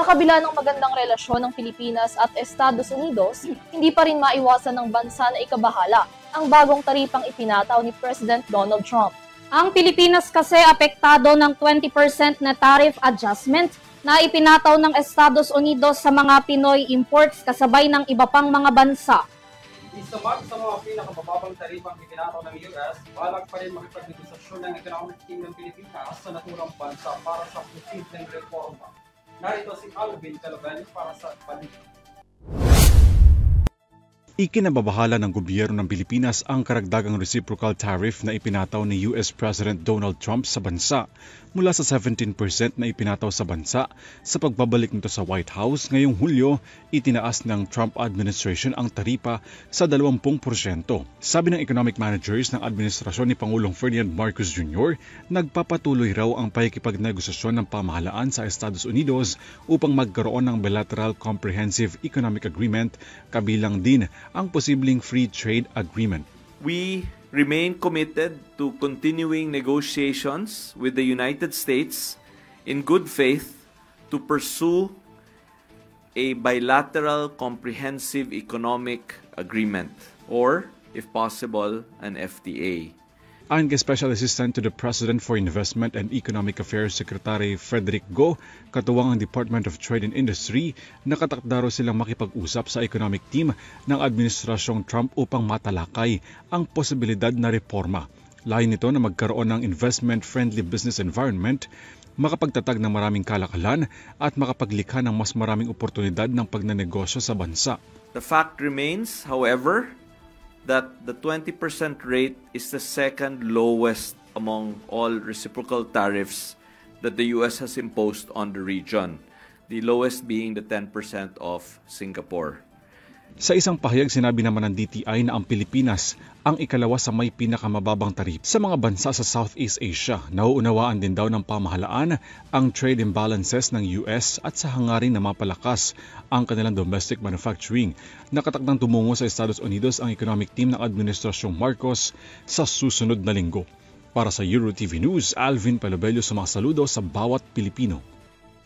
Sa kabila ng magandang relasyon ng Pilipinas at Estados Unidos, hindi pa rin maiwasan ng bansa na ikabahala ang bagong taripang itinataw ni President Donald Trump. Ang Pilipinas kasi apektado ng 20% na tariff adjustment na ipinataw ng Estados Unidos sa mga Pinoy imports kasabay ng iba pang mga bansa. Isa man sa mga pinakamababang tarifang itinataw ng US, balak pa rin makipagnegosasyon ng economic team ng Pilipinas sa naturang bansa para sa posibleng reforma. Narito si Alvin Calaben para sa Balita. Ikinababahala ng gobyerno ng Pilipinas ang karagdagang reciprocal tariff na ipinataw ni US President Donald Trump sa bansa mula sa 17% na ipinataw sa bansa. Sa pagbabalik nito sa White House ngayong Hulyo, itinaas ng Trump administration ang taripa sa 20%. Sabi ng economic managers ng administrasyon ni Pangulong Ferdinand Marcos Jr., nagpapatuloy raw ang pakikipagnegosasyon ng pamahalaan sa Estados Unidos upang magkaroon ng bilateral comprehensive economic agreement, kabilang din ang posibleng free trade agreement. We remain committed to continuing negotiations with the United States in good faith to pursue a bilateral comprehensive economic agreement or, if possible, an FTA. Ayon kay Special Assistant to the President for Investment and Economic Affairs Secretary Frederick Go, katuwang ang Department of Trade and Industry, nakatakda raw silang makipag-usap sa economic team ng Administrasyong Trump upang matalakay ang posibilidad na reforma. Layo nito na magkaroon ng investment-friendly business environment, makapagtatag ng maraming kalakalan at makapaglikha ng mas maraming oportunidad ng pagnanegosyo sa bansa. The fact remains, however, that the 20% rate is the second lowest among all reciprocal tariffs that the U.S. has imposed on the region, the lowest being the 10% of Singapore. Sa isang pahayag, sinabi naman ng DTI na ang Pilipinas ang ikalawa sa may pinakamababang tarif sa mga bansa sa Southeast Asia. Nauunawaan din daw ng pamahalaan ang trade imbalances ng US at sa hangarin na mapalakas ang kanilang domestic manufacturing. Nakatakdang tumungo sa Estados Unidos ang economic team ng Administrasyong Marcos sa susunod na linggo. Para sa EuroTV News, Alvin Palobello sumasaludo sa bawat Pilipino.